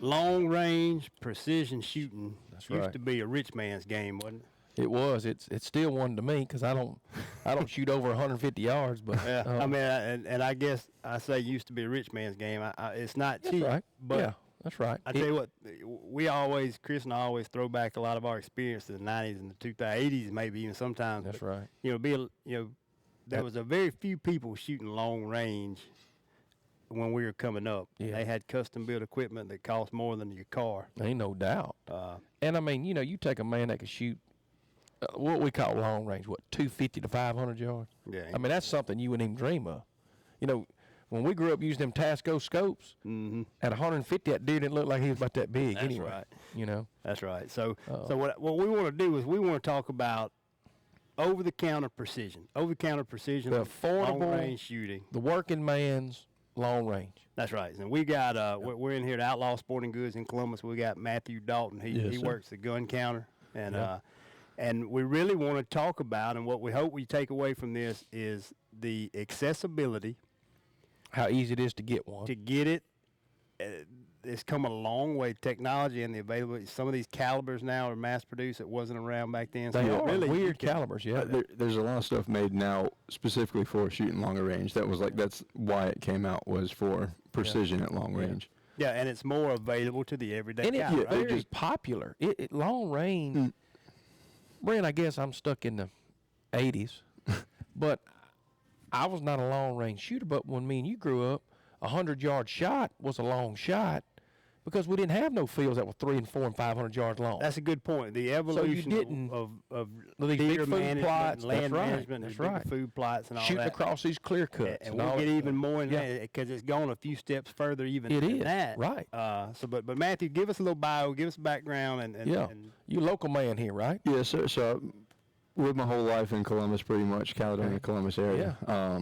long range precision shooting That's used right. to be a rich man's game, wasn't it? It was. It's still one to me because I don't shoot over 150 yards. But Yeah, I mean, and I guess I say used to be a rich man's game. It's not that's cheap, right. but Yeah, that's right. I tell you what, Chris and I always throw back a lot of our experience to the 90s and the 80s, maybe even sometimes. That's but, right. There was a very few people shooting long range when we were coming up. Yeah. They had custom built equipment that cost more than your car. Ain't no doubt. And I mean, you take a man that can shoot what we call long range, 250 to 500 yards. Yeah. I mean, that's something you wouldn't even dream of. When we grew up using them Tasco scopes, at 150, that deer didn't look like he was about that big. That's anyway. Right. That's right. So what we want to do is we want to talk about over-the-counter precision, the affordable long-range shooting. The working man's long range. That's right. And we got we're in here at Outlaw Sporting Goods in Columbus. We got Matthew Dalton. He works the gun counter, and we really want to talk about, and what we hope we take away from this is the accessibility. How easy it is to get one. To get it, it's come a long way. Technology and the availability. Some of these calibers now are mass produced that wasn't around back then. They so are really weird calibers. Yeah, there's a lot of stuff made now specifically for shooting longer range. That's why it came out, was for precision at long range. Yeah, and it's more available to the everyday and guy. it's Right? very popular. It long range. Brent, I guess I'm stuck in the 80s, but I was not a long range shooter. But when me and you grew up, 100-yard shot was a long shot because we didn't have no fields that were 300 and 400 and 500 yards long. That's a good point. The evolution of these big deer food management, plots, and land that's right, management, that's and big right. food plots, and all shooting that. across these clear cuts, and we'll get even more in that because it's gone a few steps further even it than is, that. right. But Matthew, give us a little bio, give us a background, and you local man here, right? Yes, sir. So I lived my whole life in Columbus, pretty much, Caledonia, Columbus area. Yeah.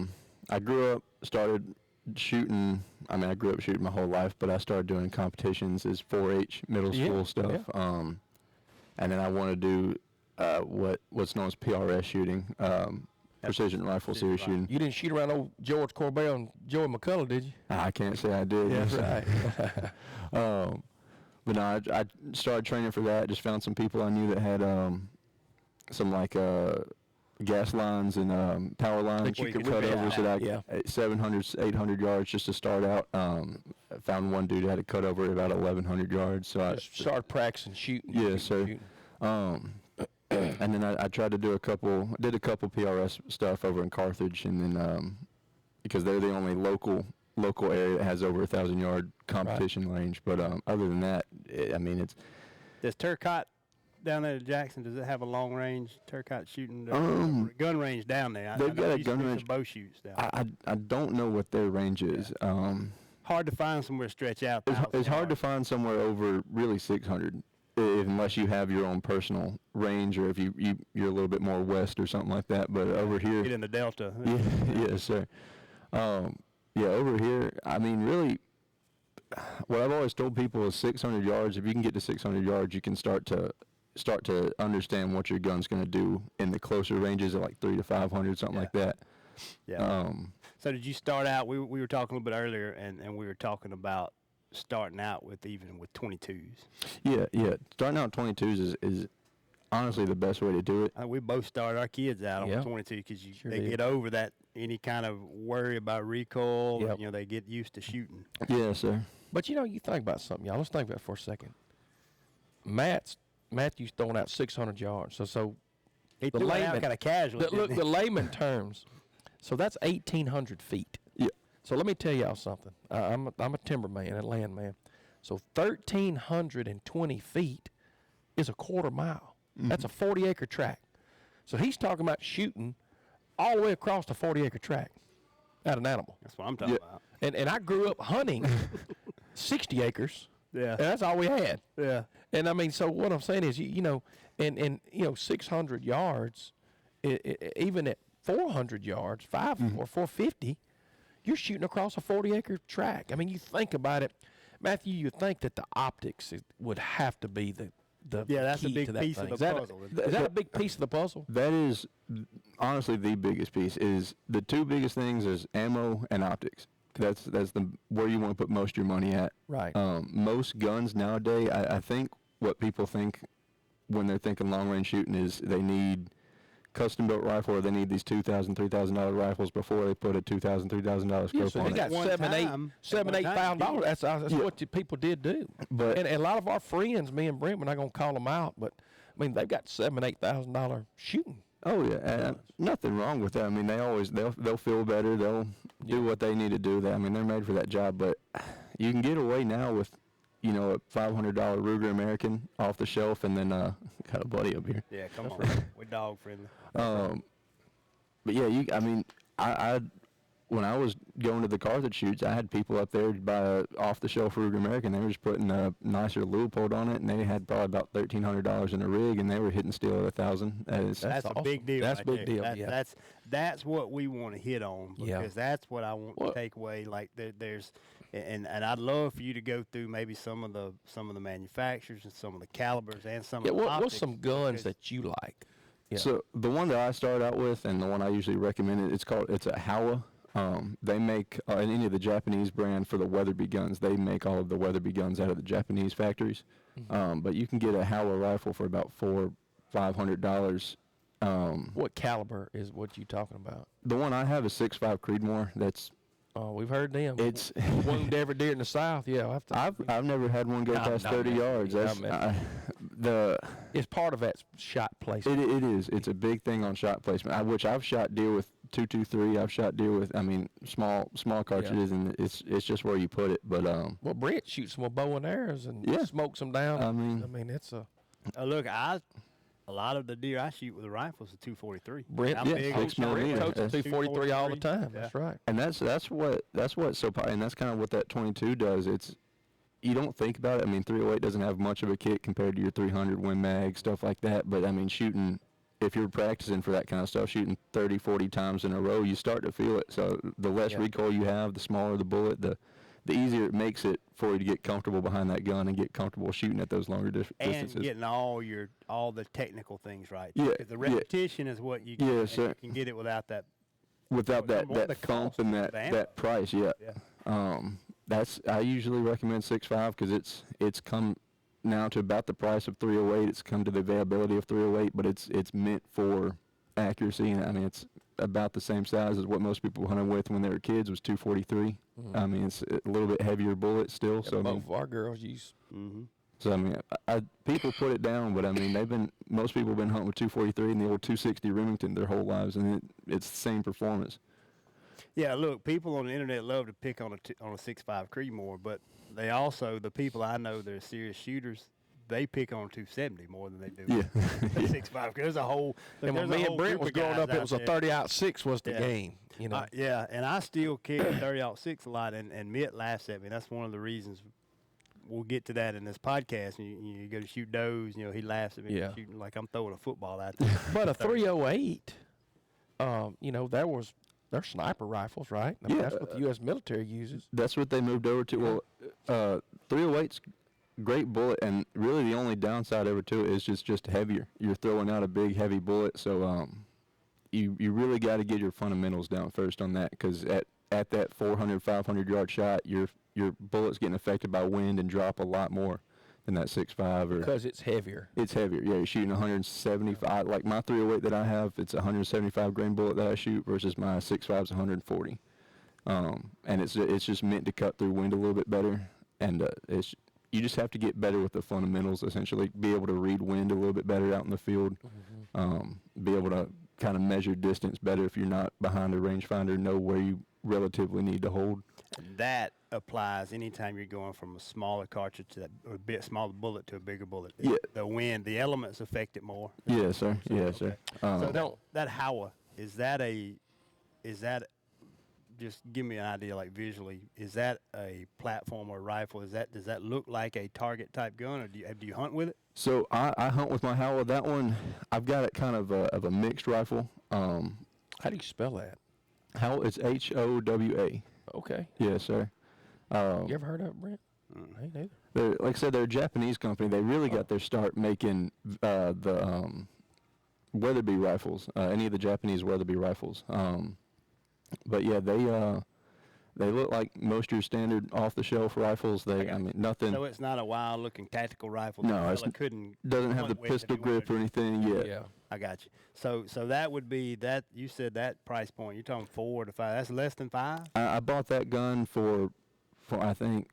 I grew up, started shooting. I mean, I grew up shooting my whole life, but I started doing competitions as 4-H middle school stuff. Yeah. And then I want to do what's known as PRS shooting, precision rifle series shooting. You didn't shoot around old George Corbell and Joey McCullough, did you? I can't say I did. Yeah, that's right. But no, I started training for that. Just found some people I knew that had some gas lines and power lines you could cut over, so that yeah. 700, 800 yards just to start out. I found one dude that had a cut over at about 1,100 yards. So I started practicing shooting. Yes, sir. And then I tried to do a couple PRS stuff over in Carthage, and then because they're the only local area that has over 1,000-yard competition range. But other than that, it's. Does Turcotte down there at Jackson, does it have a long range Turcotte shooting gun range down there? They've got a gun range. Bow shoots down there. I don't know what their range is. Hard to find somewhere stretch out. It's hard to find somewhere over really 600, unless you have your own personal range, or if you're a little bit more west or something like that. But over here, get in the Delta. Yes, sir. Over here, really, what I've always told people is 600 yards. If you can get to 600 yards, you can start to understand what your gun's going to do in the closer ranges of like 300 to 500, something like that. Yeah. So did you start out? We were talking a little bit earlier, and we were talking about starting out with 22s. Yeah. Starting out with 22s is honestly the best way to do it. We both started our kids out on 22 because they get over that any kind of worry about recoil. Yep. They get used to shooting. Yeah, sir. But you think about something, y'all. Let's think about it for a second. Matthew's throwing out 600 yards. So he threw it out kind of casually. Look, the layman terms. So that's 1,800 feet. Yeah. So let me tell y'all something. I'm a timber man, a land man. So 1,320 feet is a quarter mile. Mm-hmm. That's a 40-acre tract. So he's talking about shooting all the way across the 40-acre tract at an animal. That's what I'm talking about. And I grew up hunting 60 acres. Yeah. And that's all we had. Yeah. And so what I'm saying is, 600 yards, even at 400 yards, or 450, you're shooting across a 40-acre tract. You think about it, Matthew. You think that the optics would have to be the that's key a big to that piece thing. of the puzzle. Is that a big piece of the puzzle? That is honestly the biggest piece. Is the two biggest things is ammo and optics. That's where you want to put most of your money at. Right. Most guns nowadays, I think what people think when they're thinking long range shooting is they need custom built rifle, or they need these $2,000, $3,000 rifles before they put a $2,000, $3,000 scope so on they it. got $7,000-$8,000. That's what people did do. But and a lot of our friends, me and Brent, we're not gonna call them out, but I mean they've got $7,000-$8,000 shooting. oh yeah, and nothing wrong with that. I mean, they'll feel better. They'll do what they need to do. I mean, they're made for that job. But you can get away now with, a $500 Ruger American off the shelf, and then got a buddy up here. Yeah, come on, we're dog friendly. But yeah, I when I was going to the cartridge shoots, I had people up there buy a off-the-shelf Ruger American. They were just putting a nicer Leupold on it, and they had probably about $1,300 in a rig, and they were hitting steel at $1,000. That's awesome. a big deal. That's right a big there. deal. That's what we want to hit on, because that's what I want to take away. Like there's, and I'd love for you to go through maybe some of the manufacturers and some of the calibers and some of the optics. What's some guns that you like? Yeah. So the one that I started out with, and the one I usually recommend, it's a Howa. They make any of the Japanese brand for the Weatherby guns. They make all of the Weatherby guns out of the Japanese factories. But you can get a Howa rifle for about $400-$500. What caliber is what you talking about? The one I have is 6.5 Creedmoor. That's we've heard them. It's wound every deer in the South. Yeah, I've never had one go past 30 yards. It's part of that shot placement. It is. It's a big thing on shot placement. Which I've shot deer with 223. I've shot deer with small cartridges, and it's just where you put it. But well, Brett shoots some bow and arrows and smokes them down. I mean it's a. Look, a lot of the deer I shoot with the rifles are 243. Brent, big 6 millimeter. Brent 243 all the time. Yeah. That's right. And that's what's so, and that's kind of what that 22 does. You don't think about it. I mean, 308 doesn't have much of a kit compared to your 300 Win Mag, stuff like that. But I mean, shooting, if you're practicing for that kind of stuff, shooting 30, 40 times in a row, you start to feel it. So the less recoil you have, the smaller the bullet, the easier it makes it for you to get comfortable behind that gun and get comfortable shooting at those longer distances. And getting all the technical things right. Yeah, the repetition is what you get. Yeah, sir. You can get it without that. Without that thump and that price, I usually recommend 6.5 because it's come now to about the price of 308. It's come to the availability of 308, but it's meant for accuracy. And I mean, it's about the same size as what most people hunted with when they were kids, was 243. I mean, it's a little bit heavier bullet still. So both of our girls use. So I mean, people put it down, but I mean, most people have been hunting with 243 and the old 260 Remington their whole lives, and it's the same performance. Yeah, look, people on the internet love to pick on a 6.5 Creedmoor, but they also, the people I know that are serious shooters, they pick on 270 more than they do. Yeah. 6.5. There's a whole. And when me and Brent was growing up, it was a 30-06 was the game. You know. Yeah, and I still carry 30-06 a lot, and Mitt laughs at me. That's one of the reasons. We'll get to that in this podcast. You go to shoot does, he laughs at me for shooting like I'm throwing a football out there. But a 308, they're sniper rifles, right? I mean, that's what the U.S. military uses. That's what they moved over to. Well, 308's great bullet, and really the only downside over to it is just heavier. You're throwing out a big, heavy bullet, so you really got to get your fundamentals down first on that, because at that 400, 500-yard shot, your bullet's getting affected by wind and drop a lot more than that 6.5. Because it's heavier. It's heavier. Yeah, you're shooting 175. Like my 308 that I have, it's a 175 grain bullet that I shoot versus my 6.5's 140. And it's just meant to cut through wind a little bit better. And you just have to get better with the fundamentals, essentially. Be able to read wind a little bit better out in the field. Be able to kind of measure distance better if you're not behind a rangefinder, know where you relatively need to hold. That applies anytime you're going from a smaller cartridge to a bit smaller bullet to a bigger bullet. Yeah. The wind, the elements affect it more. Yes, sir. Yes, sir. So that Howa, is that just give me an idea, like visually, is that a platform or a rifle? Does that look like a target type gun, or do you hunt with it? So I hunt with my Howa. That one, I've got it kind of a mixed rifle. How do you spell that? Howa, it's Howa. Okay. Yes, sir. You ever heard of it, Brent? I ain't neither. Like I said, they're a Japanese company. They really got their start making the Weatherby rifles, any of the Japanese Weatherby rifles. But yeah, They look like most of your standard off-the-shelf rifles. I mean, nothing. So it's not a wild-looking tactical rifle. No, it doesn't have the pistol grip or anything yet. Yeah. I got you. So that would be that. You said that price point. You're talking 4 to 5. That's less than 5. I bought that gun for I think.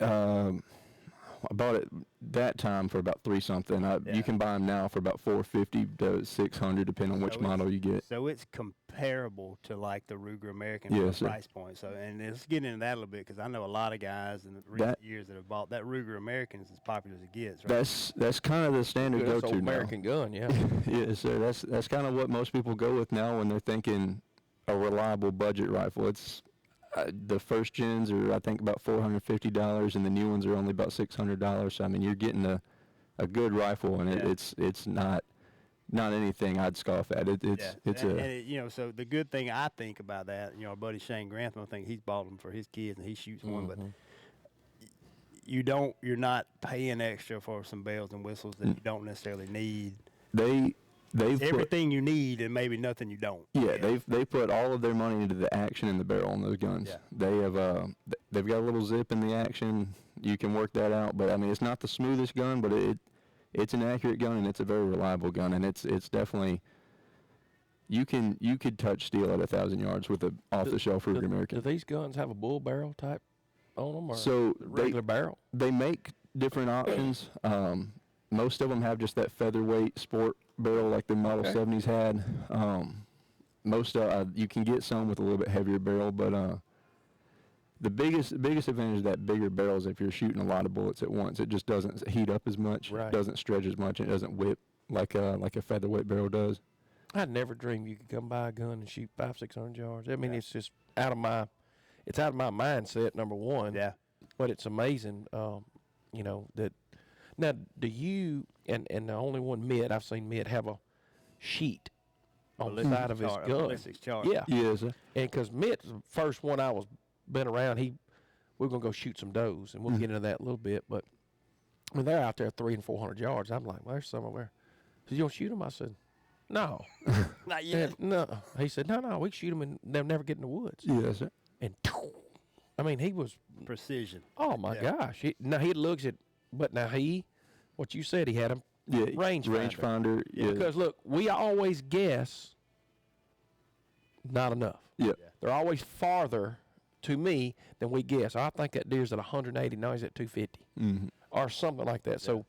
I bought it that time for about $3-something. You can buy them now for about $450 to $600, depending on which model you get. So it's comparable to like the Ruger American price point. So, and let's get into that a little bit, because I know a lot of guys in the recent years that have bought that Ruger American is as popular as it gets. Right? That's kind of the standard go-to now. American gun, yeah. Yeah, sir. That's kind of what most people go with now when they're thinking a reliable budget rifle. It's the first gens are, I think, about $450, and the new ones are only about $600. So I mean, you're getting a good rifle, and it's not anything I'd scoff at. So the good thing I think about that, our buddy Shane Grantham, I think he's bought them for his kids, and he shoots one, but you're not paying extra for some bells and whistles that you don't necessarily need. They've everything you need and maybe nothing you don't. Yeah, they put all of their money into the action in the barrel on those guns. Yeah. They've got a little zip in the action. You can work that out, but I mean, it's not the smoothest gun, but it's an accurate gun, and it's a very reliable gun, and it's definitely you could touch steel at 1,000 yards with a off-the-shelf Ruger American. Do these guns have a bull barrel type on them, or so regular barrel? They make different options. Most of them have just that featherweight sport barrel like the Model 70s had. Most you can get some with a little bit heavier barrel, but the biggest advantage of that bigger barrel is if you're shooting a lot of bullets at once, it just doesn't heat up as much, doesn't stretch as much, and it doesn't whip like a featherweight barrel does. I'd never dreamed you could come buy a gun and shoot 500-600 yards. I mean, it's just out of my mindset, number one. Yeah. But it's amazing, that. Now, do you and the only one Mitt I've seen Mitt have a sheet on the side of his gun? Ballistics chart. Yeah. Yes, sir. And because Mitt's the first one I was been around, we're gonna go shoot some does, and we'll get into that a little bit. But I mean, they're out there 300 and 400 yards. I'm like, well, there's some over there. He said, you gonna shoot them? I said, no. Not yet. No. He said, no, we can shoot them and they'll never get in the woods. Yes, sir. And I mean, he was precision. Oh my gosh! He looks at. But now what you said, he had a rangefinder. Yeah. Because look, we always guess not enough. Yeah. They're always farther to me than we guess. I think that deer's at 180, now he's at 250 or something like that. Yeah. So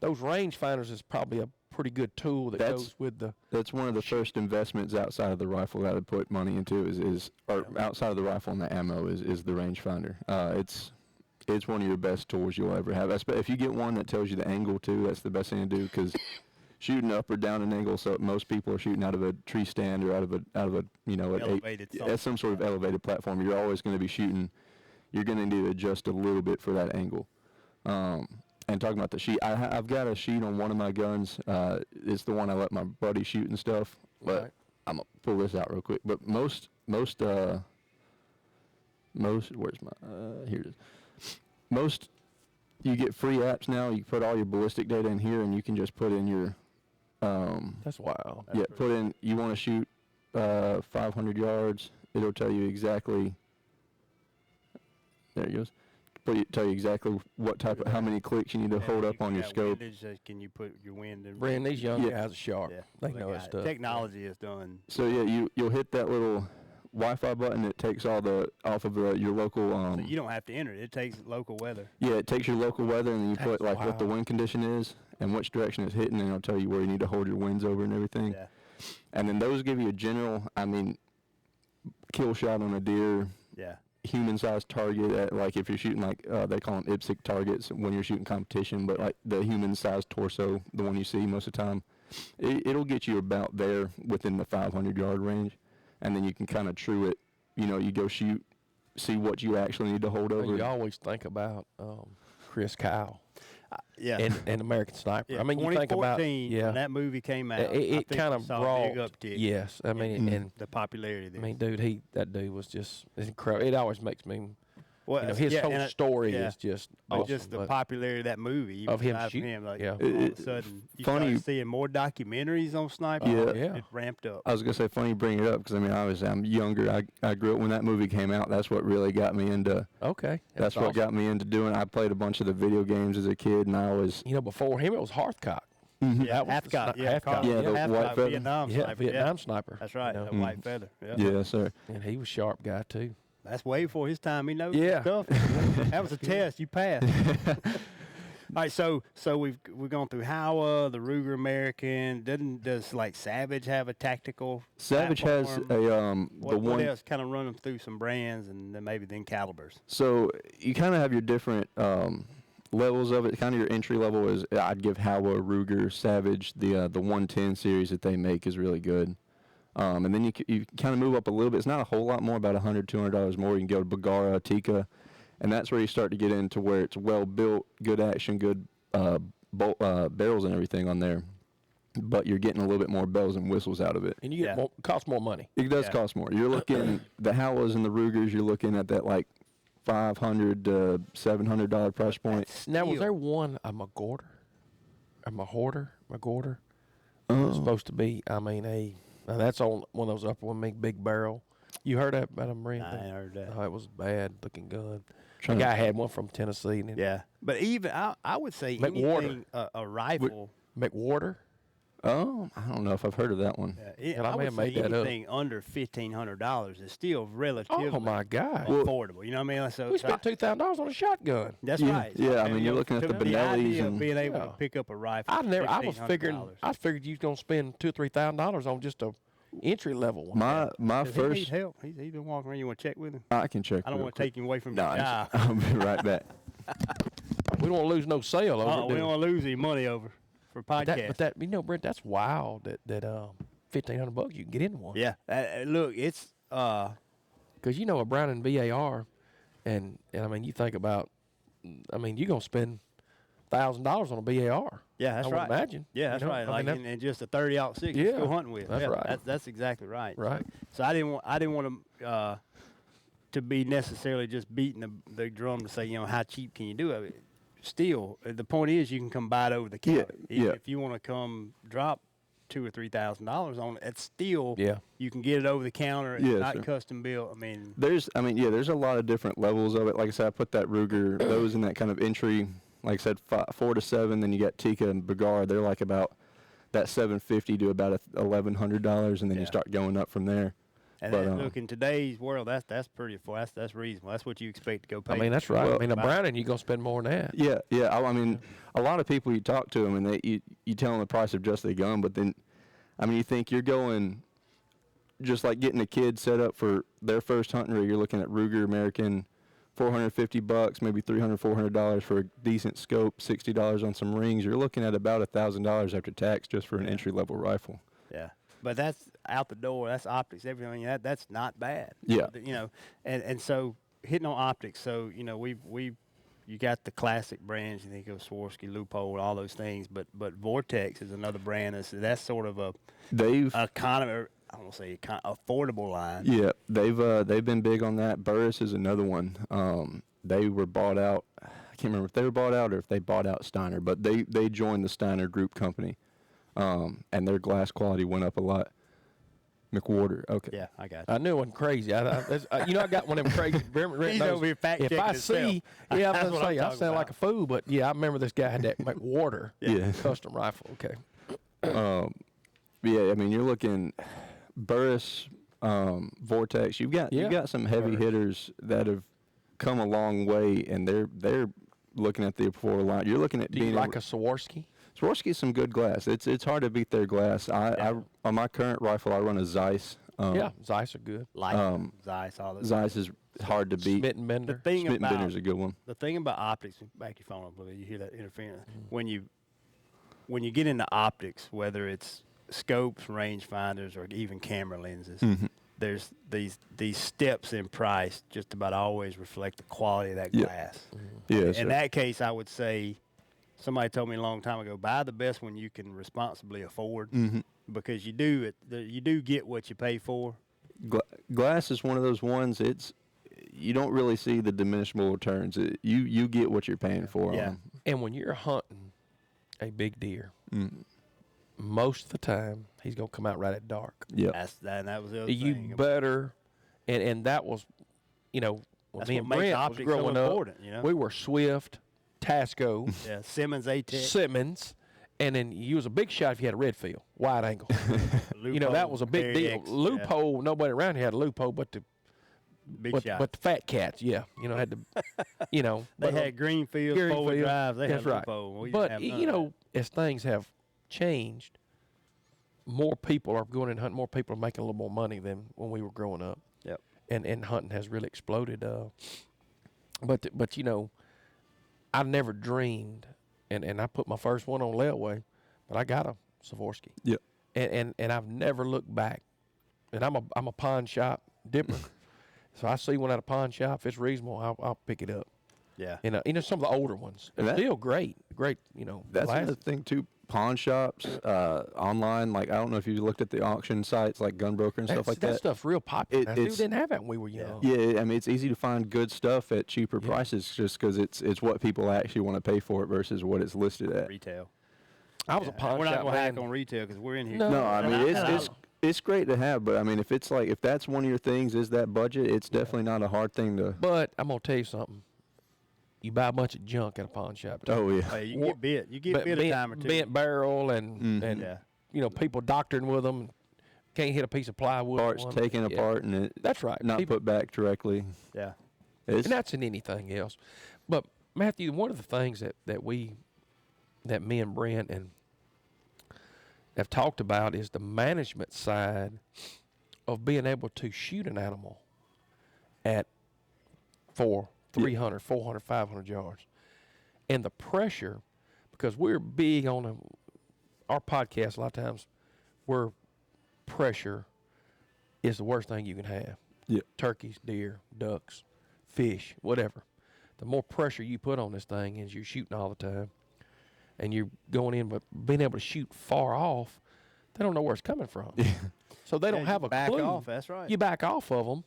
those rangefinders is probably a pretty good tool that goes with the. That's one of the first investments outside of the rifle that I would put money into outside of the rifle and the ammo is the rangefinder. It's one of your best tools you'll ever have. If you get one that tells you the angle too, that's the best thing to do, because shooting up or down an angle, so most people are shooting out of a tree stand or out of a at some sort of elevated platform. You're always going to be shooting. You're going to need to adjust a little bit for that angle. And talking about the sheet, I've got a sheet on one of my guns. It's the one I let my buddy shoot and stuff. But I'm gonna pull this out real quick. But most where's my here it is. Most, you get free apps now. You put all your ballistic data in here, and you can just put in your. That's wild. Put in. You want to shoot 500 yards. It'll tell you exactly. There it goes. Tell you exactly what type of how many clicks you need to hold up on your scope. Can you put your wind in? Brand, these young guys are sharp. Yeah. They know that stuff. Technology is done. So you'll hit that little Wi-Fi button. It takes all off of your local. So you don't have to enter it. It takes local weather. Yeah, it takes your local weather, and then you put what the wind condition is and which direction it's hitting, and it'll tell you where you need to hold your winds over and everything. Yeah. And then those give you a general, kill shot on a deer. Yeah. Human-sized target at, like, if you're shooting, like, they call them IPSC targets when you're shooting competition, but like the human-sized torso, the one you see most of the time, it'll get you about there within the 500-yard range, and then you can kind of true it. You go shoot, see what you actually need to hold over. You always think about Chris Kyle. Yeah. And American Sniper. Yeah. I mean, you think about when that movie came out. It kind of brought a big uptick. Yes, I mean, and the popularity. I mean, dude, that dude was just incredible. It always makes me Well, you know, his whole story is just but awesome. just the popularity of that movie even of him aside from shooting. him, like Yeah. all of a sudden you started seeing more documentaries on sniping. Yeah. It ramped up. I was gonna say, funny you bring it up because I mean, obviously I'm younger. I grew up when that movie came out. That's what really got me into. Okay. That's what awesome. got me into doing. I played a bunch of the video games as a kid, and I always. You know, before him, it was Hearthcock. Yeah, That was the Hathcock, sni- yeah, Hathcock. Carl, Yeah, the Hathcock, white feather. Vietnam Yeah, sniper. Vietnam sniper. That's right, You know? the white feather. Yeah. Yeah, sir. And he was a sharp guy, too. That's way before his time. He knows Yeah. stuff. That was a test. You passed. All right, so we've gone through Howa, the Ruger American. Does like Savage have a tactical? Savage has platform? a What, what else? Kind of run them through some brands and then maybe calibers. So you kind of have your different levels of it. Kind of your entry level is I'd give Howa, Ruger, Savage. The 110 series that they make is really good. And then you kind of move up a little bit. It's not a whole lot more, about $100, $200 more. You can go to Bagara, Tika, and that's where you start to get into where it's well built, good action, good barrels and everything on there. But you're getting a little bit more bells and whistles out of it. And you get more, cost more money. It does cost more. You're looking the Howas and the Rugers. You're looking at that like $500 to $700 price point. Now, was there one, a Magorder? It's supposed to be, I mean, now that's on one of those upper one, big barrel. You heard that about a Marine I thing? ain't heard that. Oh, it was a bad looking gun. The Trying to- guy had one from Tennessee. And Yeah, but even I would say McWhorter. anything a rifle. McWhorter. Oh, I don't know if I've heard of that one. Yeah, And I I may would have say made that up. anything under $1,500 is still relatively Oh, my God. affordable. You know what I mean? So We spent $2,000 on a shotgun. that's Yeah, right. yeah, I mean, you're looking at the idea Benellis of and- being able Yeah. to pick up a rifle. I $1,500. figured you was gonna spend $2,000 or $3,000 on just a entry level one. My Does he need first. help? He's been walking around. You want to check with him? I can check. I don't real want to quick. take him away from No, your job. I'll be right back. We don't want to lose no sale over it. We do don't want to lose any money over for podcast. But that you know, Brent, that's wild. That $1,500 you can get into one. Yeah. Look, it's Because you know a Browning VAR, and I mean you think about, I mean you're gonna spend $1,000 on a VAR. yeah, that's I would right. imagine. Yeah, that's You know, right. I Like mean, and just a 30-06 Yeah, to go hunting with. that's Yeah, right. That's exactly right. Right. So I didn't want to be necessarily just beating the drum to say, you know, how cheap can you do it? Still, the point is you can come buy it over the counter. Yeah. If you want to come drop $2,000 or $3,000 on it, it's still Yeah. you can get it over the counter. It's Yeah, not sure. custom built. I mean, There's a lot of different levels of it. Like I said, I put that Ruger, those in that kind of entry. Like I said, 4 to 7. Then you got Tika and Bagara. They're like about that $750 to about $1,100, and then Yeah. you start going up from there. and But, look, in today's world, that's pretty full. That's reasonable. That's what you expect to go pay. I mean that's right. Well, I mean a Browning you're gonna spend more than that. Yeah. I mean, a lot of people you talk to them, and you tell them the price of just a gun, but then, I mean, you think you're going, just like getting a kid set up for their first hunting rig. You're looking at Ruger American, $450, maybe $300, $400 for a decent scope, $60 on some rings. You're looking at about $1,000 after tax just for an entry level rifle. Yeah, but that's out the door. That's optics. Everything that's not bad. Yeah. You know, and so hitting on optics. So you know you got the classic brands. You think of Swarovski, Leupold, all those things. But Vortex is another brand. That's sort of a kind of I don't want to say kind of affordable line. Yeah, they've been big on that. Burris is another one. They were bought out. I can't remember if they were bought out or if they bought out Steiner, but they joined the Steiner Group company, and their glass quality went up a lot. McWhorter, okay. Yeah, I got you. I knew it wasn't crazy. You know, I got one of them crazy. He's over here fact if checking I himself. see, yeah, I That's was what gonna I'm say I talking sound like a about. fool, but yeah, I remember this guy had that McWhorter Yeah. custom rifle. Okay. Yeah, I mean, you're looking Burris, Vortex. You've got some heavy hitters that have come a long way, and they're looking at the affordable line. You're looking at Do you being like a Swarovski? Swarovski's some good glass. It's hard to beat their glass. I on my current rifle I run a Zeiss. Yeah, Zeiss are good. Zeiss, all those. Zeiss is hard to beat. Smith and The Bender. thing Smith and about Bender's a good one. the thing about optics, back your phone up a little, you hear that interference. When you get into optics, whether it's scopes, rangefinders, or even camera lenses, there's these steps in price just about always reflect the quality of that Yeah. glass. Yeah, In sir. that case, I would say somebody told me a long time ago, buy the best one you can responsibly afford, because you do get what you pay for. Glass is one of those ones. you don't really see the diminishable returns. You get what you're paying for. Yeah. On 'em. And when you're hunting a big deer, most of the time he's gonna come out right at dark. Yeah. That was the other You thing. better, and that was, when That's me what and makes Brent was optics so growing up, important, you know? we were Swift, Tasco, Yeah, Simmons, A-Tech. Simmons, and then you was a big shot if you had a red field, wide angle. That was a big deal. Loophole, nobody around here had a loophole but the Big shot. but the fat cats, had to, They had green fields, four-wheel Greenfield, drives. They that's had right. loophole. We didn't But have none of that. as things have changed, more people are going and hunting. More people are making a little more money than when we were growing up. Yep. And hunting has really exploded. But I never dreamed, and I put my first one on layaway, but I got a Savorsky. Yep. And I've never looked back. And I'm a pawn shop dipper, so I see one at a pawn shop. If it's reasonable, I'll pick it up. Yeah. And some of the older ones, And they're that- still great. That's classic. another thing too. Pawn shops, online. Like I don't know if you looked at the auction sites like Gunbroker and stuff like that that. stuff's real popular. It- We it's- didn't have that when we were young. Yeah, I mean it's easy to find good stuff at cheaper prices just because it's what people actually want to pay for it versus what it's listed at. Retail. I was a pawn We're not shop going to hack man. on retail because we're in here. No. No, I And mean and it's great to have, but I mean if that's one of your things is that budget, it's definitely not a hard thing to. But I'm gonna tell you something. You buy a bunch of junk at a pawn shop. Oh yeah. Hey, you can get bit. You get bit a time or two. Bent barrel and Yeah. people doctoring with them. Can't hit a piece of plywood. Parts on. taken Yeah. apart and it That's right. not People- put back directly. Yeah. and that's in anything else. But Matthew, one of the things that me and Brent and have talked about is the management side of being able to shoot an animal at 300, 400, 500 yards. And the pressure, because we're big on our podcast a lot of times, where pressure is the worst thing you can have. Yeah. Turkeys, deer, ducks, fish, whatever. The more pressure you put on this thing as you're shooting all the time and you're going in, but being able to shoot far off, they don't know where it's coming from. So they don't have a back clue. off. That's right. You back off of them,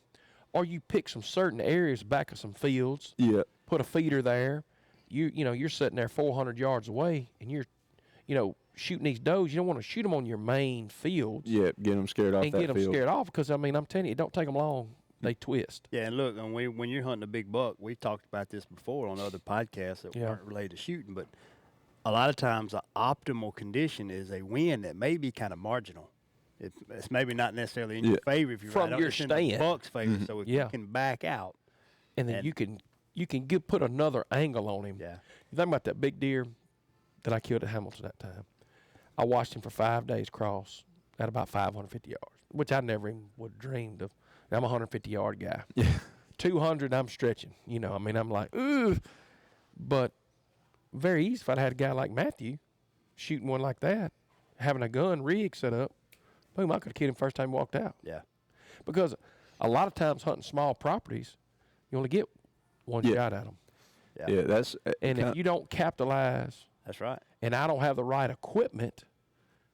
or you pick some certain areas back of some fields, Yeah. put a feeder there. You're sitting there 400 yards away, and you're, shooting these does. You don't want to shoot them on your main fields Yeah, get them scared off and that get them field. scared off because, I'm telling you, it don't take them long. They twist. Yeah, and look, when you're hunting a big buck, we've talked about this before on other podcasts that weren't related to shooting, but a lot of times the optimal condition is a wind that may be kind of marginal. It's maybe not necessarily in your favor if you're From right. your It's in the stand. buck's favor, so if you can back out. And then you can put another angle on him. Yeah. You think about that big deer that I killed at Hamilton that time. I watched him for 5 days cross at about 550 yards, which I never even would have dreamed of. I'm a 150-yard guy. Yeah. 200, I'm stretching. I'm like, ooh. But very easy if I'd had a guy like Matthew shooting one like that, having a gun rig set up, boom, I could have killed him first time he walked out. Yeah. Because a lot of times hunting small properties, you only get one shot at them. Yeah, that's And if you don't capitalize, That's right. and I don't have the right equipment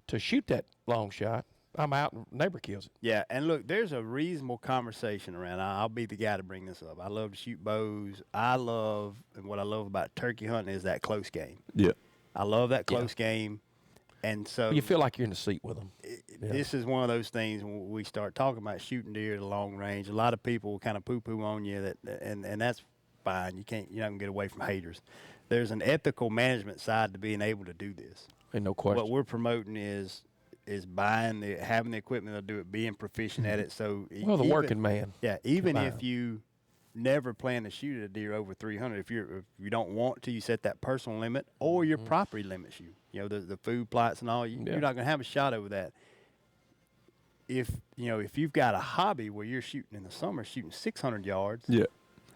to shoot that long shot, I'm out and neighbor kills it. Yeah, and look, there's a reasonable conversation around. I'll be the guy to bring this up. I love to shoot bows. And what I love about turkey hunting is that close game. Yeah. I love that close game. And so You feel like you're in the seat with them. this is one of those things when we start talking about shooting deer at a long range. A lot of people will kind of poo-poo on you, and that's fine. You're not gonna get away from haters. There's an ethical management side to being able to do this. Ain't no question. What we're promoting is having the equipment to do it, being proficient at it. So Well, the working man. Yeah, even combined. if you never plan to shoot a deer over 300, if you don't want to, you set that personal limit, or your property limits you. The food plots and all. You're not gonna have a shot over that. If you've got a hobby where you're shooting in the summer, shooting 600 yards. Yeah.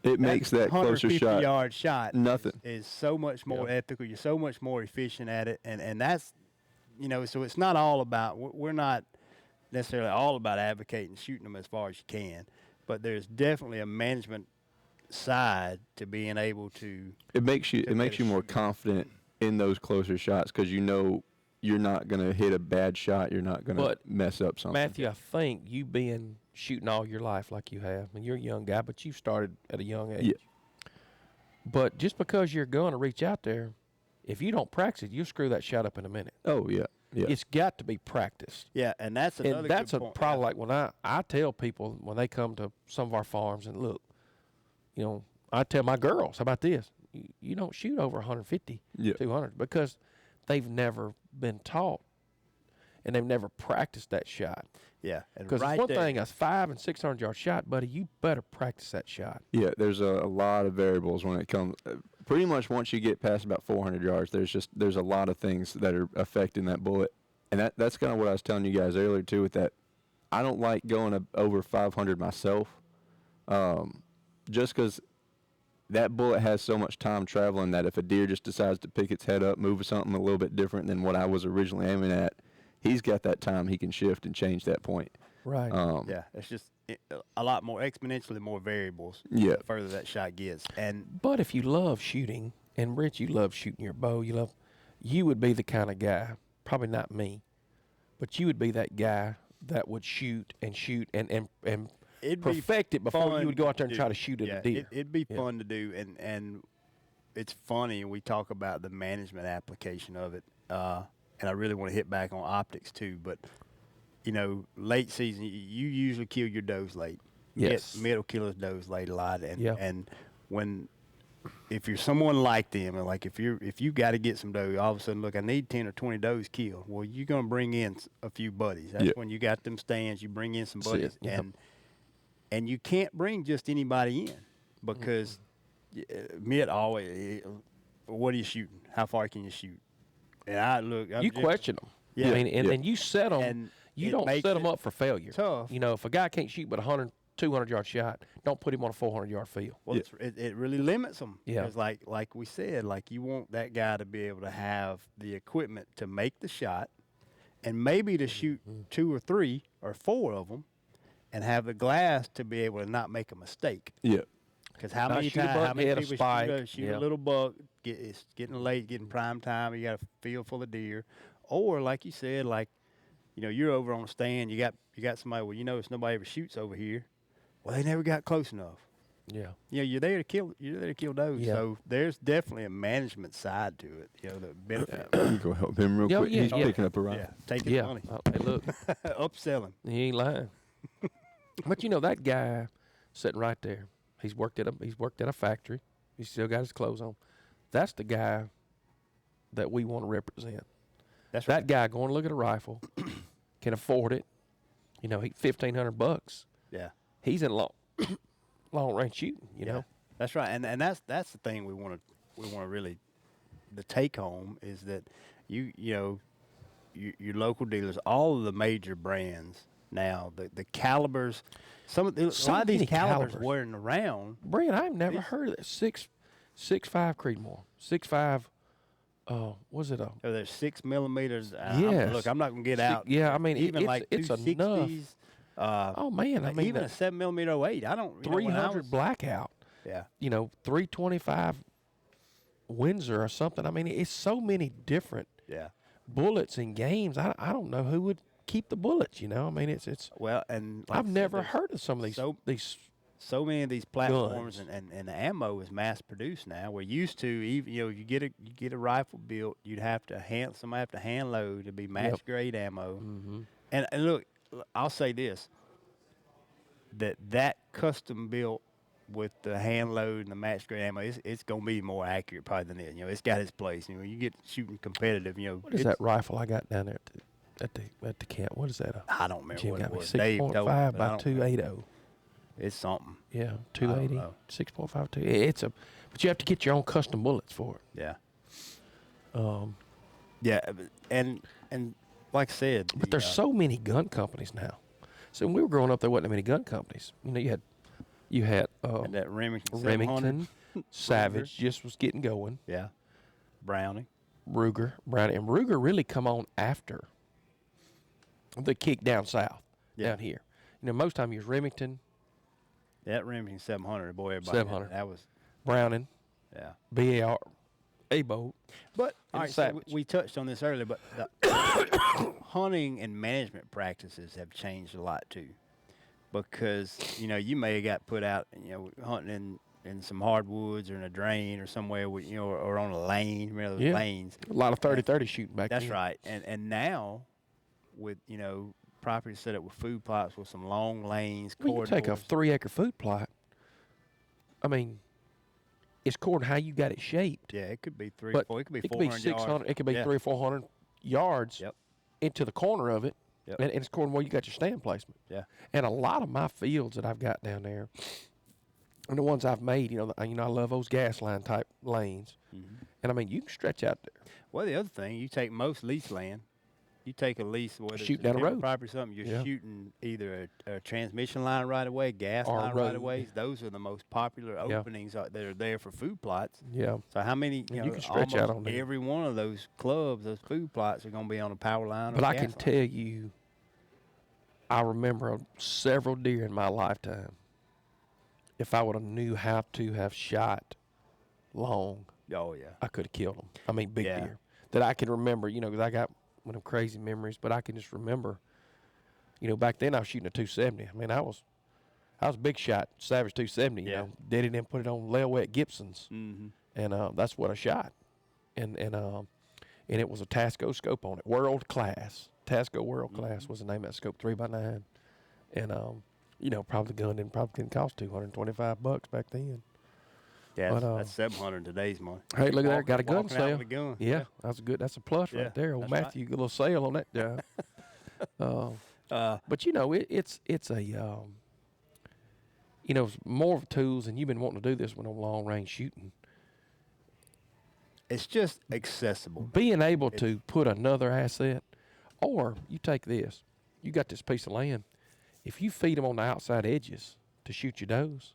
It makes that closer shot. 150-yard shot nothing. is so much more ethical. You're so much more efficient at it, and that's so it's not all about. We're not necessarily all about advocating shooting them as far as you can, but there's definitely a management side to being able to. It makes you more confident in those closer shots because you're not going to hit a bad shot. You're not going to mess up something. Matthew, I think you been shooting all your life like you have. I mean, you're a young guy, but you started at a young age. Yeah. But just because you're going to reach out there, if you don't practice it, you'll screw that shot up in a minute. Oh, yeah. Yeah. It's got to be practiced. Yeah, and that's another And that's good a point. problem. Like when I tell people when they come to some of our farms and look, you know, I tell my girls, how about this? You don't shoot over 150, 200 because they've never been taught and they've never practiced that shot. Yeah, because one thing, a 500 and 600 yard shot, buddy, you better practice that shot. Yeah, there's a lot of variables when it comes. Pretty much once you get past about 400 yards, there's a lot of things that are affecting that bullet, and that's kind of what I was telling you guys earlier too. With that, I don't like going over 500 myself, just because that bullet has so much time traveling that if a deer just decides to pick its head up, move something a little bit different than what I was originally aiming at, he's got that time he can shift and change that point. Right. Yeah, it's just a lot more, exponentially more variables the further that shot gets. But if you love shooting, and Rich, you love shooting your bow, you would be the kind of guy, probably not me, but you would be that guy that would shoot and perfect it before you would go out there and try to shoot at a deer. It'd be fun to do, and it's funny. We talk about the management application of it, and I really want to hit back on optics too. But you know, late season, you usually kill your does late. Yes, Mid will kill his does late a lot, and if you're someone like them, and like if you got to get some doe, all of a sudden, look, I need 10 or 20 does killed. Well, you're gonna bring in a few buddies. That's when you got them stands. You bring in some buddies, and you can't bring just anybody in because Mitt always, what are you shooting? How far can you shoot? And you question them. Yeah. I mean, and you set them. And you don't set them up for failure. Tough. You know, if a guy can't shoot but 100, 200 yard shot, don't put him on a 400 yard field. Well, it really limits them. Yeah. Because like we said, like you want that guy to be able to have the equipment to make the shot, and maybe to shoot 2 or 3 or 4 of them, and have the glass to be able to not make a mistake. Yeah. Because how many people shoot a little buck, it's getting late, getting prime time, you got a field full of deer. Or like you said, like, you know, you're over on a stand, you got somebody, well, you notice nobody ever shoots over here. Well, they never got close enough. Yeah. You know, you're there to kill does. Yeah. So there's definitely a management side to it. You know, the benefit. You go help him real quick. Yeah, He's picking up a rifle. Yeah, take his money. Hey, look. Upsell him. He ain't lying. But you know that guy sitting right there. He's worked at a factory. He's still got his clothes on. That's the guy that we want to represent. That's that guy going to look at a rifle, can afford it. You know, $1,500. Yeah. He's in long range shooting. You know. That's right, and that's the thing we want to really, the take home is that you know your local dealers, all of the major brands now, the calibers, a lot of these calibers wearing around. Brent, I've never heard of that. 6.5 Creedmoor, 6.5. Was it a? Oh, there's 6 millimeters. Yes. Look, I'm not gonna get out. Yeah, I mean, even it's 260s. Oh man, I mean, even a 7mm 08. I don't. 300 blackout. Yeah. You know, 325 Windsor or something. I mean, it's so many different bullets and games. I don't know who would keep the bullets. You know, I mean, it's well, and like I've never heard of some of these. So many of these platforms and the ammo is mass produced now. We're used to, even you get a rifle built, somebody have to hand load to be match grade ammo. Mm-hmm. And look, I'll say this: that custom built with the hand load and the match grade ammo, it's gonna be more accurate probably than it. You know, it's got its place. You know, you get shooting competitive. You know, what is that rifle I got down there at the camp? What is that? I don't remember what it was. 6.5 by 280. It's something. Yeah, 280, 6.52. But you have to get your own custom bullets for it. Yeah. Yeah, and like I said, but there's so many gun companies now. So when we were growing up, there wasn't that many gun companies. You know, you had and that Remington Savage just was getting going. Yeah. Browning, and Ruger really come on after the kick down south, down here. You know, most time you was Remington. That Remington 700, boy, everybody. 700. That was Browning. Yeah. BAR, a bolt. But all And right, so savage. we touched on this earlier, but the hunting and management practices have changed a lot too, because you may have got put out hunting in some hardwoods or in a drain or somewhere with, or on a lane. Remember those lanes? A lot of 30-30 shooting back That's then. right. And now with properties set up with food plots with some long lanes, Well, you take a corridors. 3-acre food plot. I mean, it's according to how you got it shaped. Yeah, it could be three, But 4. It could be it could be 400 600. yards. It could be Yeah. 300 or 400 yards Yep. into the corner of it, Yep. and it's according to where you got your stand placement. Yeah. And a lot of my fields that I've got down there, and the ones I've made, I love those gas line type lanes. Mm-hmm. And I mean, you can stretch out there. Well, the other thing, you take most lease land. You take a lease, whether Shoot it's down a the timber road. property or something, you're Yeah. shooting either a transmission line right away, gas Or a line right road. away. Those are the most popular Yeah. openings that are there for food plots. Yeah. So how many, And you can stretch out almost on there. every one of those clubs, those food plots are going to be on a power line. But or I gas can line. tell you, I remember several deer in my lifetime. If I would have knew how to have shot long, Oh, yeah. I could have killed them. I mean, big Yeah. deer that I can remember. Because I got one of them crazy memories, but I can just remember. Back then I was shooting a 270. I mean, I was a big shot, Savage 270. Yeah. Did it and put it on Lelwet Gibsons, Mm-hmm. and that's what I shot, and it was a Tasco scope on it, world class. Tasco World Class was the name of that scope, 3x9, and probably the gun didn't cost $225 back then. Yeah, But, that's 700 in today's money. Hey, look at that, got a gun Walking out sale. with a gun. Yeah, that's good. That's a plus Yeah, right there. Old that's right. Matthew, a little sale on that job. But it's a it's more of tools, and you've been wanting to do this when on long range shooting. It's just accessible. Being able to put another asset, or you take this, you got this piece of land. If you feed them on the outside edges to shoot your does,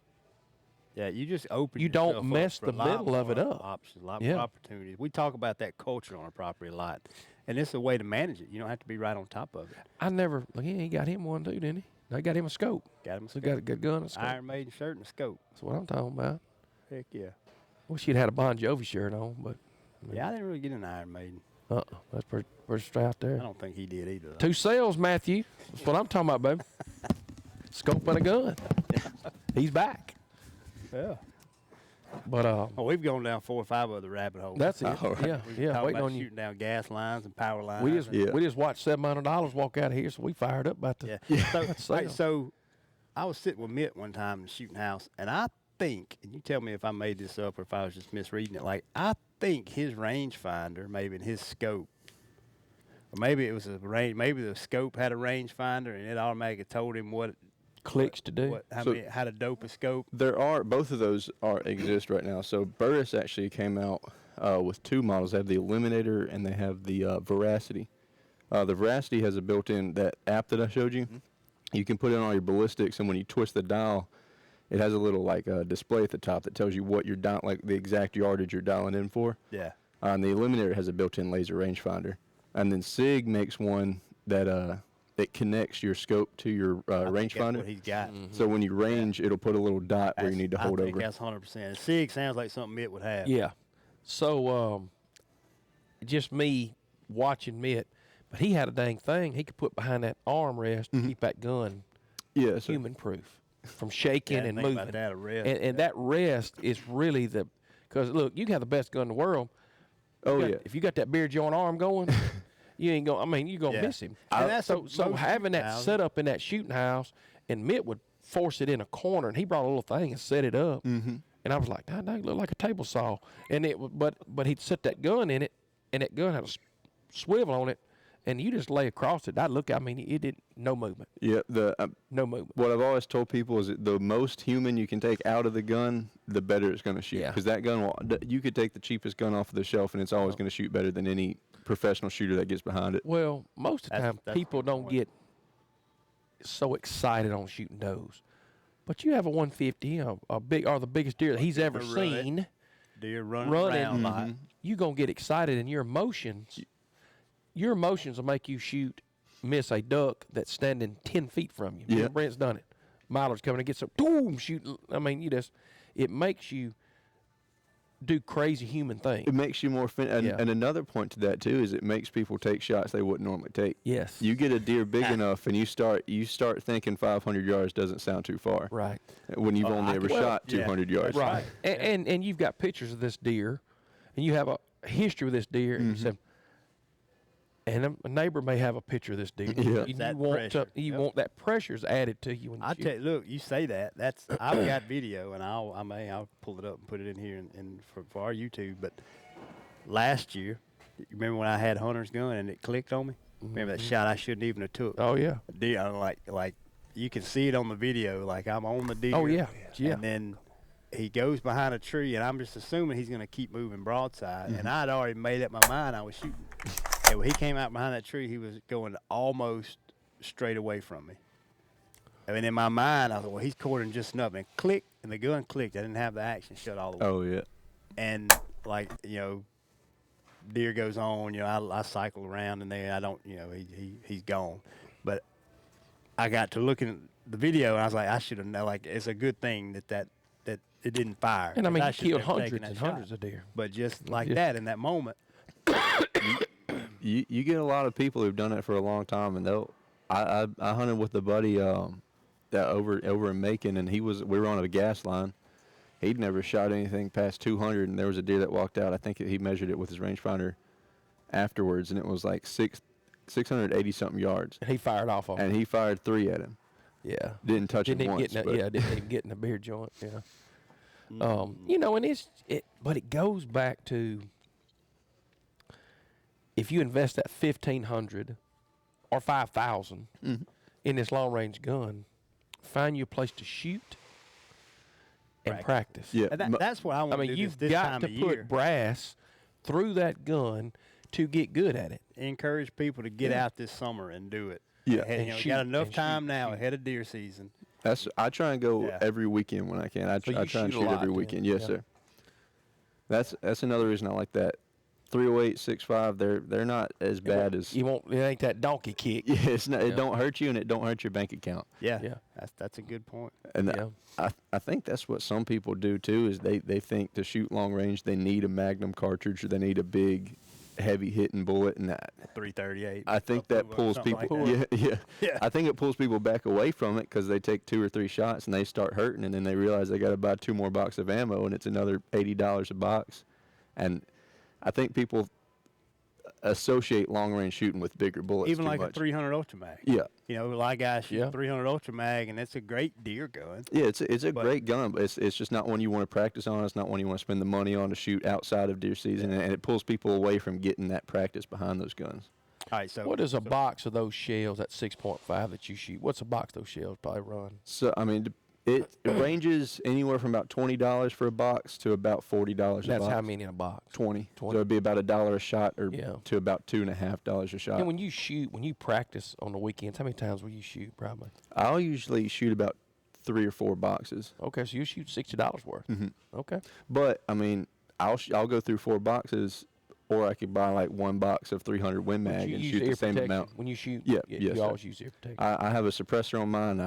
Yeah, you just open. You don't yourself up mess for a the lot middle of it more up. Options, a lot Yeah. more opportunities. We talk about that culture on a property a lot, and it's a way to manage it. You don't have to be right on top of it. I never. He got him one too, didn't he? No, he got him a scope. Got him a So scope. got a good gun, and a scope. Iron Maiden shirt and a scope. That's what I'm talking about. Heck yeah. Wish he'd had a Bon Jovi shirt on, but Yeah, I didn't really get an Iron Maiden. that's pretty straight out there. I don't think he did either. Though. 2 sales, Matthew. That's what I'm talking about, baby. Scope and a gun. He's back. Yeah. But Oh, we've gone down 4 or 5 other rabbit holes. that's it. All right. Yeah, We've yeah. talked Waiting about on you. shooting down gas lines and power lines. We just and- Yeah. we just watched $700 walk out of here, so we fired up about the. Yeah. So, That's right, sale. so I was sitting with Mitt one time in the shooting house, and I think, and you tell me if I made this up or if I was just misreading it, like I think his rangefinder, maybe in his scope, or maybe it was a range, maybe the scope had a rangefinder and it automatically told him what Clicks to do. how to dope a scope. There are both of those exist right now. So Burris actually came out with 2 models. They have the Eliminator and they have the Veracity. The Veracity has a built-in that app that I showed you. Mm-hmm. You can put it on your ballistics, and when you twist the dial, it has a little display at the top that tells you what you're dial, like the exact yardage you're dialing in for. Yeah. And the Eliminator has a built-in laser rangefinder. And then SIG makes one that it connects your scope to your I think that's rangefinder. what he's got. So when you range, it'll put a little dot where you need to hold I think over. that's 100%. SIG sounds like something Mitt would have. Yeah. So just me watching Mitt, but he had a dang thing he could put behind that armrest to keep that gun Yeah, so human proof from shaking Yeah, I and think moving. about that, a rest. And that rest is really because look, you can have the best gun in the world. oh got- yeah, If you got that beer joint arm going, you ain't going. I mean, you're gonna Yeah. miss him. And that's So most having that shooting houses. set up in that shooting house, and Mitt would force it in a corner, and he brought a little thing and set it up. Mm-hmm. And I was like, God, that looked like a table saw. And but he'd set that gun in it, and that gun had a swivel on it, and you just lay across it. It did no movement, yeah. no movement. What I've always told people is that the most human you can take out of the gun, the better it's going to shoot. Yeah. Because that gun, you could take the cheapest gun off of the shelf, and it's always going to shoot better than any professional shooter that gets behind it. Well, most of the That's- time, that's people the don't point. get so excited on shooting does. But you have a 150, the biggest deer that he's ever Run it. seen, Deer running running. around a lot. You're going to get excited, and your emotions will make you miss a duck that's standing 10 feet from you. Me Yeah. and Brent's done it. Miller's coming and gets a boom, shoot. I mean, it makes you do crazy human things. It makes you more and another point to that too is it makes people take shots they wouldn't normally take. Yes. You get a deer big enough, and you start thinking 500 yards doesn't sound too far. Right. When you've only ever shot 200 yards. Right. And you've got pictures of this deer, and you have a history with this deer, and you said, and a neighbor may have a picture of this deer. Yeah. You want that pressure's added to you when you shoot. tell you, look, you say that. I've got video, and I'll pull it up and put it in here for our YouTube. But last year, you remember when I had Hunter's gun and it clicked on me? Remember that shot I shouldn't even have took? Oh yeah. Deer, I'm like you can see it on the video. Like I'm on the deer. Oh yeah. Yeah. And then he goes behind a tree, and I'm just assuming he's going to keep moving broadside. And I'd already made up my mind I was shooting. And when he came out behind that tree, he was going almost straight away from me. I mean, in my mind, I thought, well, he's quartering just enough. And click, and the gun clicked. I didn't have the action shut all the way. Oh yeah. And like, deer goes on. I cycle around, and then I don't. He's gone. But I got to looking at the video, and I was like, I should have known. Like, it's a good thing that it didn't fire. And I mean, I you should killed have never hundreds taken and that shot. hundreds of deer. But just like that, in that moment. You get a lot of people who've done it for a long time, and I hunted with a buddy that over in Macon, and we were on a gas line. He'd never shot anything past 200, and there was a deer that walked out. I think he measured it with his rangefinder afterwards, and it was like 680 something yards. And he fired off on him. And he fired 3 at him. Yeah. Didn't touch him once. Didn't even get in the beer joint. Yeah. And but it goes back to, if you invest that $1,500 or $5,000 in this long range gun, find you a place to shoot and practice. Yeah. And that's what I want to do. You've this got time to of put year. brass through that gun to get good at it. Encourage people to get out this summer and do it. Yeah. And, And you got shoot, enough and time shoot, now shoot. ahead of deer season. I try and go Yeah. every weekend when I can. I So try you and shoot a shoot lot, every then? weekend. Yes, Yeah. sir. That's another reason I like that. 308, 6.5. They're not as bad as. It ain't that donkey kick. Yeah, it's not. Yeah. It don't hurt you, and it don't hurt your bank account. Yeah. Yeah. That's a good point. And Yeah. I think that's what some people do too. Is they think to shoot long range they need a Magnum cartridge or they need a big, heavy hitting bullet, and that. 338. I think that pulls people. Yeah. I think it pulls people back away from it because they take 2 or 3 shots and they start hurting, and then they realize they got to buy 2 more boxes of ammo, and it's another $80 a box. And I think people associate long range shooting with bigger bullets. Even too like much. a 300 Ultra Mag. Yeah. A lot of guys shoot Yeah. 300 Ultra Mag, and it's a great deer gun. Yeah, it's a great gun, but it's just not one you want to practice on. It's not one you want to spend the money on to shoot outside of deer season, and it pulls people away from getting that practice behind those guns. All right, so What is a box of those shells, that 6.5 that you shoot? What's a box of those shells probably run? So I mean, it ranges anywhere from about $20 for a box to about $40 a box. That's how many in a box? 20. 20. So it'd be about $1 a shot, or Yeah. to about $2.50 a shot. And when you practice on the weekends, how many times will you shoot probably? I'll usually shoot about 3 or 4 boxes. Okay, so you shoot $60 worth. Mm-hmm. Okay. But I mean, I'll go through 4 boxes, or I could buy like 1 box of 300 Win But Mag you and use shoot the ear same protection. amount. When you shoot, Yeah, you yes, sir. always use ear protection. I have a suppressor on mine.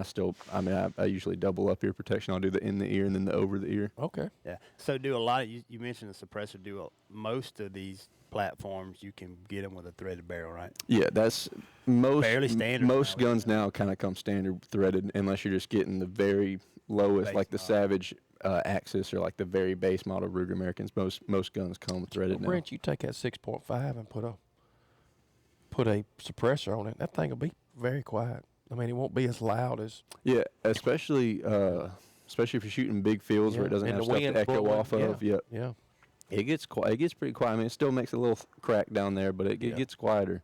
I usually double up ear protection. I'll do the in the ear and then the over the ear. Okay. yeah. So do a lot of you mentioned the suppressor. Most of these platforms you can get them with a threaded barrel, right? Yeah, that's most Fairly standard Most now, guns now kind of come standard threaded, unless you're just getting the very lowest, Base like the model. Savage Axis, or like the very base model Ruger Americans. Most guns come threaded Well, now. Brent, you take that 6.5 and put a suppressor on it. That thing will be very quiet. I mean, it won't be as loud as. Yeah, especially if you're shooting big fields where it doesn't and have the stuff to wind's echo blowing. off of. Yeah. Yep. Yeah. It gets quiet. It gets pretty quiet. I mean, it still makes a little crack down there, but it Yeah. gets quieter.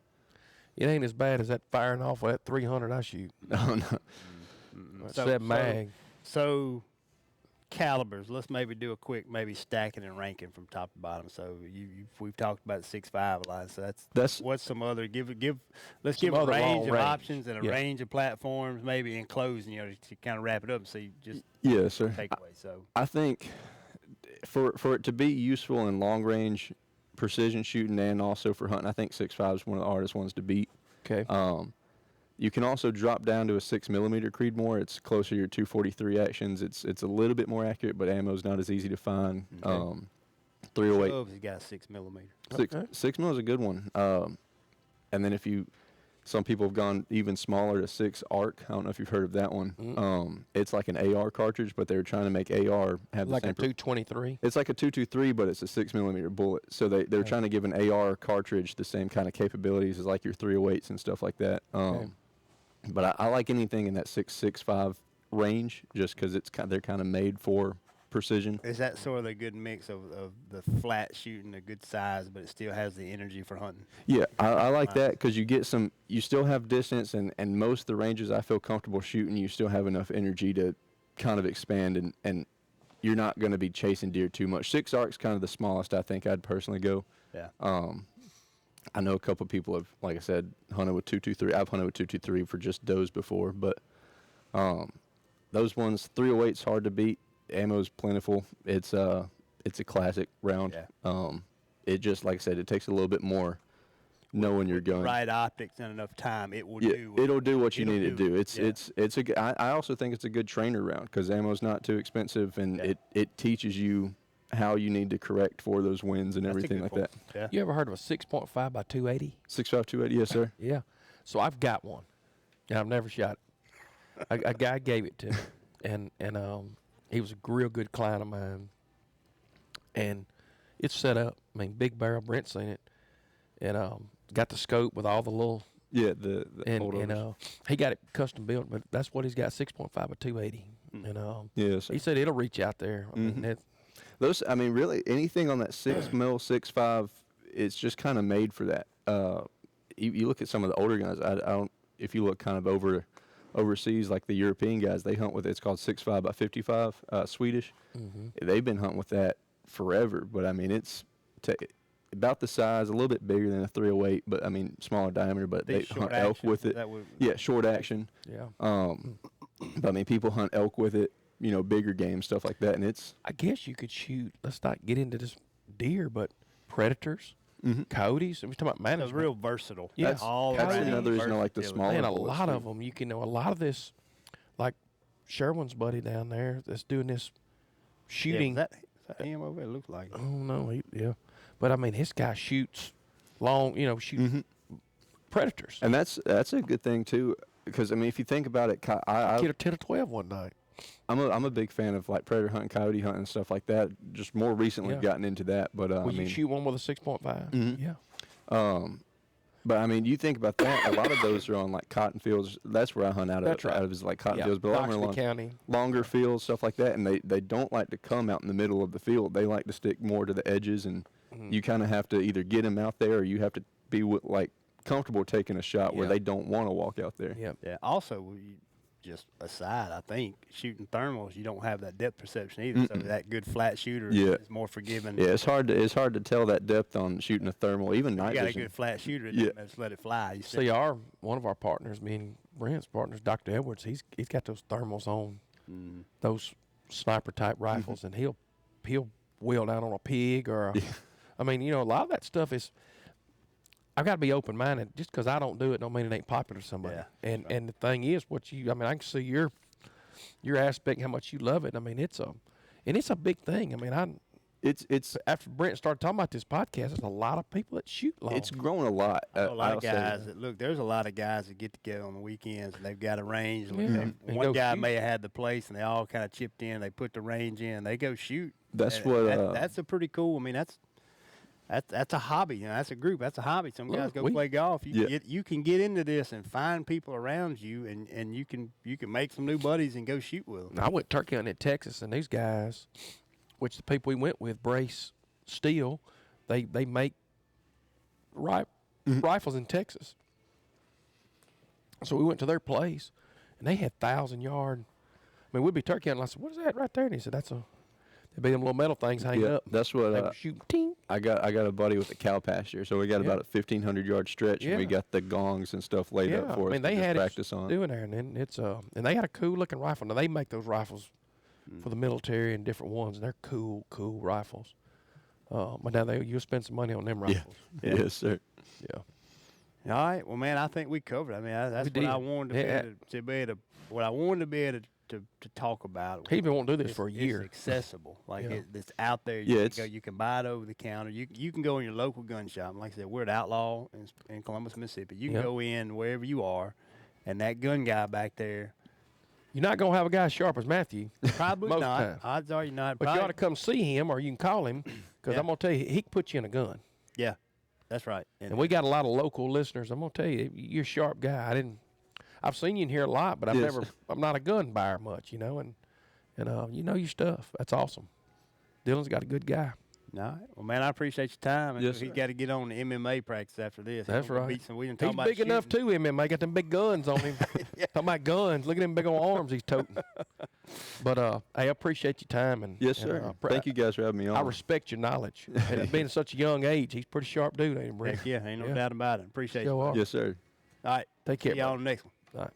It ain't as bad as that firing off of that 300 I shoot. No, no. That's So- that so- mag. So calibers. Let's maybe do a quick stacking and ranking from top to bottom. So we've talked about 6.5 a lot. So that's what's some other let's Some give a other range long of range. options and a Yeah. range of platforms, maybe in closing, to kind of wrap it up and see just Yeah, sir. takeaway. So I think for it to be useful in long range precision shooting and also for hunting, I think 6.5 is one of the hardest ones to beat. Okay. You can also drop down to a 6mm Creedmoor. It's closer to your 243 actions. It's a little bit more accurate, but ammo's not as easy to find. Okay. 308. Chubbs has got a 6 millimeter. Six mil is a good one. And then some people have gone even smaller to 6 arc. I don't know if you've heard of that one. Mm-hmm. It's like an AR cartridge, but they're trying to make AR have Like the a same. 223. It's like a 223, but it's a 6 millimeter bullet. So they're trying to give an AR cartridge the same kind of capabilities as like your 308s and stuff like that. But I like anything in that 6.65 range, just because they're kind of made for precision. Is that sort of a good mix of the flat shooting, a good size, but it still has the energy for hunting? Yeah, I like that because you still have distance, and most of the ranges I feel comfortable shooting, you still have enough energy to kind of expand, and you're not going to be chasing deer too much. 6 arc's kind of the smallest I think I'd personally go. Yeah. I know a couple of people have, like I said, hunted with 223. I've hunted with 223 for just does before, but those ones, 308's hard to beat. Ammo's plentiful. It's a classic round. Yeah. It just, like I said, it takes a little bit more knowing you're going. Right optics and enough time, it will it'll do what you need it to do. It. I also think it's a good trainer round because ammo's not too expensive, and it teaches you how you need to correct for those winds and everything like that. Yeah. You ever heard of a 6.5 by 280? 6.5 280, yes sir. Yeah. So I've got one, and I've never shot it. A guy gave it to me, and he was a real good client of mine, and it's set up. I mean, big barrel. Brent's seen it, and got the scope with all the little. Yeah, the and he got it custom built, but that's what he's got, 6.5 by 280. And yes, he said it'll reach out there. I mean, those. I mean, really, anything on that 6 mil 6.5, it's just kind of made for that. You look at some of the older guys. I don't. If you look kind of overseas, like the European guys, they hunt with it's called 6.5 by 55 Swedish. They've been hunting with that forever, but I mean it's about the size, a little bit bigger than a 308, but I mean smaller diameter, but they hunt elk with it. Short action. Yeah. But I mean people hunt elk with it, bigger game, stuff like that, and it's. I guess you could shoot. Let's not get into this deer, but predators. Coyotes. We're talking about management. It's real versatile. Yeah, That's another reason I like the smaller. Man, a bullets, lot too. of them. A lot of this, like Sherwin's buddy down there that's doing this shooting. Yeah, is that him over there? It looks like it. Oh no, yeah. But I mean, this guy shoots long. Shoots predators. And that's a good thing too, because I mean, if you think about it, I hit a 10 or 12 one night. I'm a big fan of like predator hunting, coyote hunting, and stuff like that. Just more recently gotten into that, but Will you shoot one with a 6.5? Yeah. But I mean, you think about that. A lot of those are on like cotton fields. That's where I hunt out of. That's right. Out of is like cotton fields, but a lot of them are County. longer fields, stuff like that. And they don't like to come out in the middle of the field. They like to stick more to the edges, and you kind of have to either get them out there, or you have to be comfortable taking a shot where they don't want to walk out there. Yeah. Yeah. Also, just aside, I think shooting thermals, you don't have that depth perception either. So that good flat shooter is more forgiving. Yeah, it's hard to tell that depth on shooting a thermal, even night vision. You got a good flat shooter, just let it fly. See, one of our partners, me and Brent's partners, Dr. Edwards, he's got those thermals on, those sniper type rifles, and he'll wheel down on a pig or I mean, a lot of that stuff is. I've got to be open-minded. Just because I don't do it don't mean it ain't popular to somebody. Yeah, and the thing is, I can see your aspect, how much you love it. I mean, it's a big thing. I mean, it's after Brent started talking about this podcast, there's a lot of people that shoot long. It's grown a lot. A lot of guys there's a lot of guys that get together on the weekends and they've got a range. One guy may have had the place and they all kind of chipped in. They put the range in. They go shoot. That's that's a pretty cool. I mean, that's a hobby. That's a group. That's a hobby. Some guys go play golf. You can get into this and find people around you, and you can make some new buddies and go shoot with them. I went turkey hunting in Texas, and these guys, which the people we went with, Brace Steel, they make rifles in Texas. So we went to their place, and they had 1,000-yard. I mean, we'd be turkey hunting. I said, "What is that right there?" And he said, "That's a." There'd be them little metal things hanging up. That's what they would shoot. Ting. I got a buddy with a cow pasture, so we got about a 1,500-yard stretch, and we got the gongs and stuff laid up for us. I mean, they had practice on doing there, and then and they had a cool looking rifle. Now they make those rifles for the military and different ones, and they're cool rifles. But now you'll spend some money on them rifles. Yeah. Yes, sir. Yeah. All right. Well, man, I think we covered it. I mean, that's what I wanted to be able to to talk about. He even won't do this for a year. It's accessible. Like Yeah. it's out there. You can buy it over the counter. You can go in your local gun shop. And like I said, we're at Outlaw in Columbus, Mississippi. You can go in wherever you are, and that gun guy back there. You're not going to have a guy as sharp as Matthew. Probably most not. time. Odds are you're not. But you ought to come see him, or you can call him, because I'm going to tell you, he can put you in a gun. Yeah, that's right. And we got a lot of local listeners. I'm going to tell you, you're a sharp guy. I've seen you in here a lot, but I'm not a gun buyer much, you know, and you know your stuff. That's awesome. Dylan's got a good guy. No, well, man, I appreciate your time. Yes, He's sir. got to get on the MMA practice after this. That's right. He's He's big enough too, MMA. Got them big guns on him. Talking about guns. Look at them big old arms he's toting. But I appreciate your time. And Yes, sir. Thank you guys for having me on. I respect your knowledge. And being such a young age, he's a pretty sharp dude, ain't he, Brent? Heck yeah, ain't no doubt about it. Appreciate you. Sure are. Yes, sir. All right. Take care. See y'all on the next one. All right.